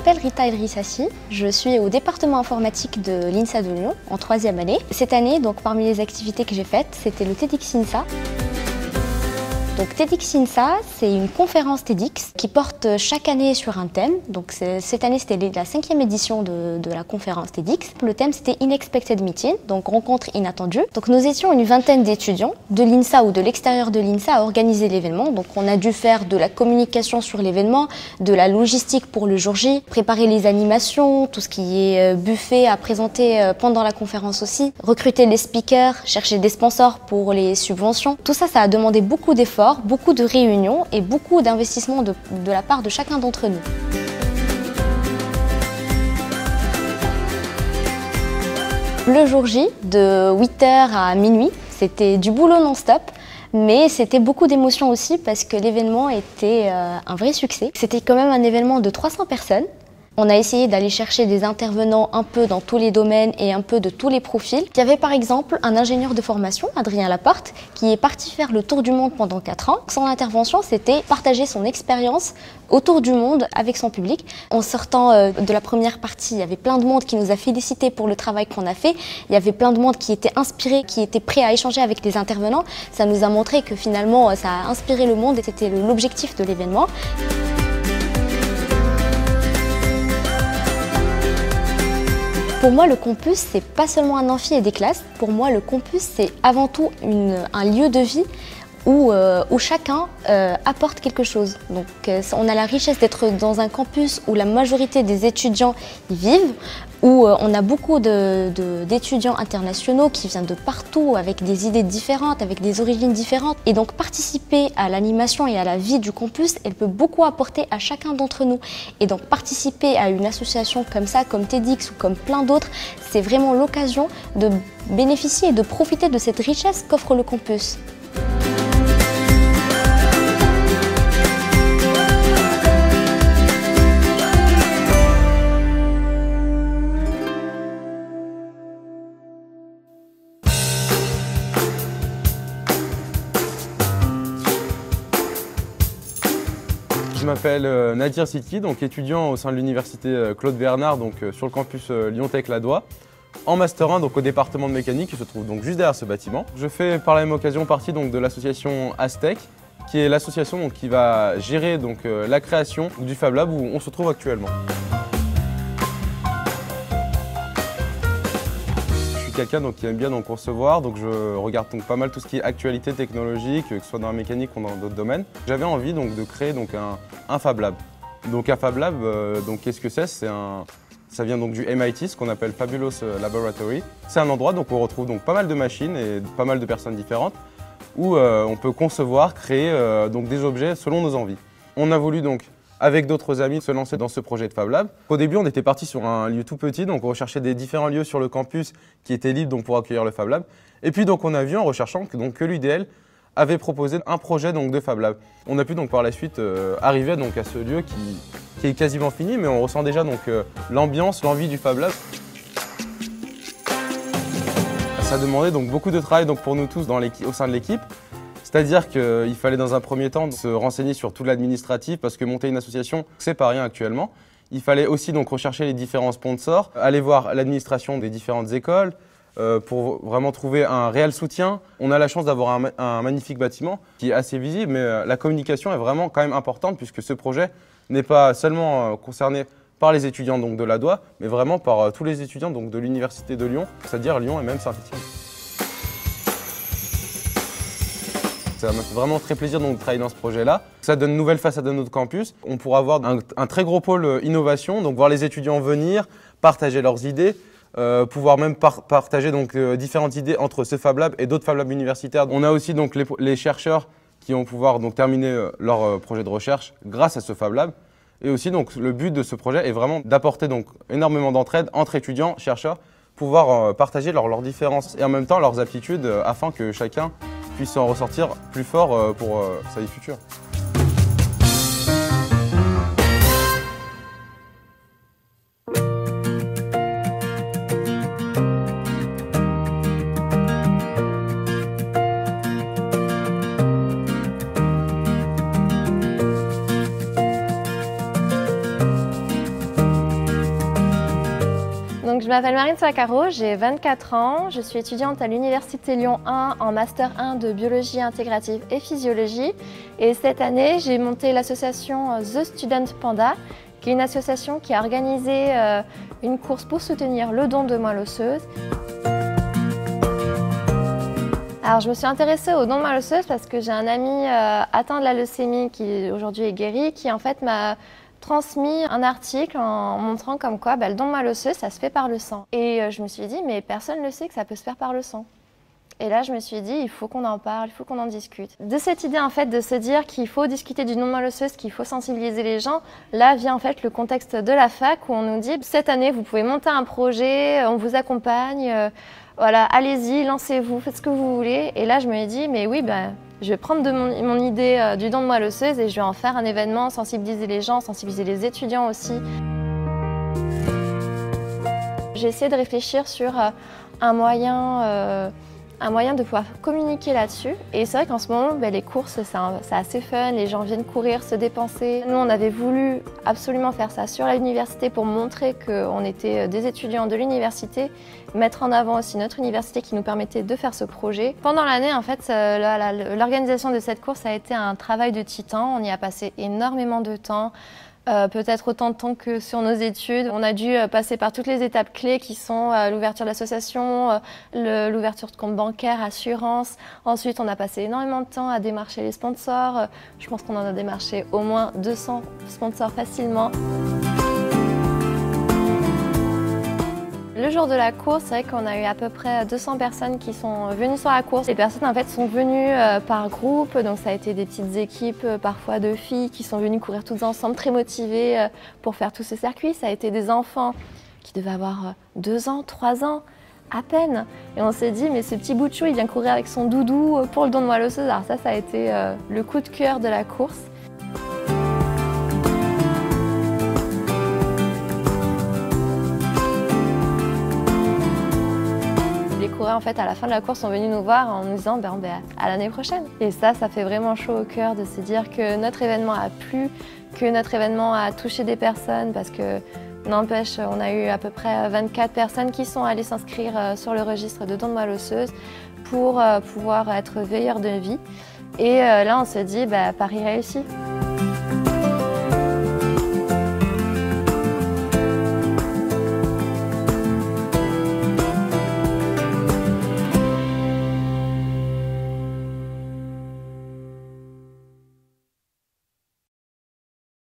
m'appelle Rita El Rissassi, je suis au département informatique de l'INSA de Lyon en 3e année. Cette année, donc, parmi les activités que j'ai faites, c'était le TEDxINSA. Donc TEDxINSA, c'est une conférence TEDx qui porte chaque année sur un thème. Donc cette année, c'était la 5e édition de la conférence TEDx. Le thème, c'était Unexpected Meeting, donc rencontre inattendue. Donc nous étions une vingtaine d'étudiants de l'INSA ou de l'extérieur de l'INSA à organiser l'événement. Donc on a dû faire de la communication sur l'événement, de la logistique pour le jour J, préparer les animations, tout ce qui est buffet à présenter pendant la conférence aussi, recruter les speakers, chercher des sponsors pour les subventions. Tout ça, ça a demandé beaucoup d'efforts, beaucoup de réunions et beaucoup d'investissements de la part de chacun d'entre nous. Le jour J, de 8h à minuit, c'était du boulot non-stop, mais c'était beaucoup d'émotions aussi parce que l'événement était un vrai succès. C'était quand même un événement de 300 personnes. On a essayé d'aller chercher des intervenants un peu dans tous les domaines et un peu de tous les profils. Il y avait par exemple un ingénieur de formation, Adrien Laporte, qui est parti faire le tour du monde pendant 4 ans. Son intervention, c'était partager son expérience autour du monde avec son public. En sortant de la première partie, il y avait plein de monde qui nous a félicités pour le travail qu'on a fait. Il y avait plein de monde qui était inspiré, qui était prêt à échanger avec les intervenants. Ça nous a montré que finalement, ça a inspiré le monde et c'était l'objectif de l'événement. Pour moi, le campus, c'est pas seulement un amphi et des classes. Pour moi, le campus, c'est avant tout un lieu de vie où chacun apporte quelque chose. Donc, on a la richesse d'être dans un campus où la majorité des étudiants y vivent, où on a beaucoup d'étudiants internationaux qui viennent de partout avec des idées différentes, avec des origines différentes. Et donc participer à l'animation et à la vie du campus, elle peut beaucoup apporter à chacun d'entre nous. Et donc participer à une association comme ça, comme TEDx ou comme plein d'autres, c'est vraiment l'occasion de bénéficier et de profiter de cette richesse qu'offre le campus. Je m'appelle Nadir Siti, donc étudiant au sein de l'université Claude Bernard, donc sur le campus Lyon-Tech-Ladois, en Master 1 donc au département de mécanique qui se trouve donc juste derrière ce bâtiment. Je fais par la même occasion partie donc de l'association Aztec, qui est l'association qui va gérer donc la création du Fab Lab où on se trouve actuellement. Quelqu'un qui aime bien concevoir, donc je regarde donc pas mal tout ce qui est actualité technologique, que ce soit dans la mécanique ou dans d'autres domaines. J'avais envie donc de créer donc un Fab Lab. Donc un Fab Lab, qu'est-ce que c'est? Ça vient donc du MIT, ce qu'on appelle Fabulous Laboratory. C'est un endroit donc où on retrouve donc pas mal de machines et pas mal de personnes différentes, où on peut concevoir, créer donc des objets selon nos envies. On a voulu donc avec d'autres amis se lancer dans ce projet de Fab Lab. Au début, on était parti sur un lieu tout petit, donc on recherchait des différents lieux sur le campus qui étaient libres donc, pour accueillir le Fab Lab. Et puis donc on a vu en recherchant que l'UDL avait proposé un projet donc, de Fab Lab. On a pu donc par la suite arriver donc, à ce lieu qui est quasiment fini, mais on ressent déjà donc l'ambiance, l'envie du Fab Lab. Ça demandait donc beaucoup de travail donc, pour nous tous au sein de l'équipe. C'est-à-dire qu'il fallait dans un premier temps se renseigner sur tout l'administratif parce que monter une association, c'est pas rien actuellement. Il fallait aussi donc rechercher les différents sponsors, aller voir l'administration des différentes écoles pour vraiment trouver un réel soutien. On a la chance d'avoir un magnifique bâtiment qui est assez visible, mais la communication est vraiment quand même importante puisque ce projet n'est pas seulement concerné par les étudiants donc, de Ladois, mais vraiment par tous les étudiants donc, de l'Université de Lyon, c'est-à-dire Lyon et même Saint-Étienne. Ça m'a fait vraiment très plaisir donc, de travailler dans ce projet-là. Ça donne une nouvelle façade à notre campus. On pourra avoir un très gros pôle innovation, donc voir les étudiants venir, partager leurs idées, pouvoir même partager donc, différentes idées entre ce Fab Lab et d'autres Fab Labs universitaires. On a aussi donc, les chercheurs qui vont pouvoir donc, terminer leur projet de recherche grâce à ce Fab Lab. Et aussi donc, le but de ce projet est vraiment d'apporter donc, énormément d'entraide entre étudiants, chercheurs, pouvoir partager leurs différences et en même temps leurs aptitudes afin que chacun puisse en ressortir plus fort pour sa vie future. m'appelle Marine Saccaro, j'ai 24 ans, je suis étudiante à l'Université Lyon 1 en Master 1 de Biologie intégrative et Physiologie. Et cette année, j'ai monté l'association The Student Panda, qui est une association qui a organisé une course pour soutenir le don de moelle osseuse. Alors, je me suis intéressée au don de moelle osseuse parce que j'ai un ami atteint de la leucémie qui aujourd'hui est guéri, qui en fait m'a transmis un article en montrant comme quoi le don de moelle osseuse, ça se fait par le sang. Et je me suis dit, mais personne ne le sait que ça peut se faire par le sang. Et là, je me suis dit, il faut qu'on en parle, il faut qu'on en discute. De cette idée, en fait, de se dire qu'il faut discuter du don de moelle osseuse, qu'il faut sensibiliser les gens, là vient en fait le contexte de la fac où on nous dit, cette année, vous pouvez monter un projet, on vous accompagne, voilà, allez-y, lancez-vous, faites ce que vous voulez. Et là, je me dis, mais oui, je vais prendre de mon idée du don de moelle osseuse et je vais en faire un événement, sensibiliser les gens, sensibiliser les étudiants aussi. J'ai essayé de réfléchir sur un moyen de pouvoir communiquer là-dessus. Et c'est vrai qu'en ce moment, les courses, c'est assez fun, les gens viennent courir, se dépenser. Nous, on avait voulu absolument faire ça sur l'université pour montrer qu'on était des étudiants de l'université, mettre en avant aussi notre université qui nous permettait de faire ce projet. Pendant l'année, en fait, l'organisation de cette course a été un travail de titan. On y a passé énormément de temps. Peut-être autant de temps que sur nos études. On a dû passer par toutes les étapes clés qui sont l'ouverture de l'association, l'ouverture de compte bancaire, assurance. Ensuite, on a passé énormément de temps à démarcher les sponsors. Je pense qu'on en a démarché au moins 200 sponsors facilement. Le jour de la course, c'est vrai qu'on a eu à peu près 200 personnes qui sont venues sur la course. Les personnes en fait sont venues par groupe, donc ça a été des petites équipes, parfois de filles qui sont venues courir toutes ensemble, très motivées pour faire tout ce circuit. Ça a été des enfants qui devaient avoir 2 ans, 3 ans à peine. Et on s'est dit, mais ce petit bout de chou, il vient courir avec son doudou pour le don de moelle osseuse. Alors ça a été le coup de cœur de la course. Les coureurs en fait à la fin de la course sont venus nous voir en nous disant à l'année prochaine. Et ça fait vraiment chaud au cœur de se dire que notre événement a plu, que notre événement a touché des personnes parce que n'empêche, on a eu à peu près 24 personnes qui sont allées s'inscrire sur le registre de don de moelle osseuse pour pouvoir être veilleurs de vie. Et là on se dit pari réussi.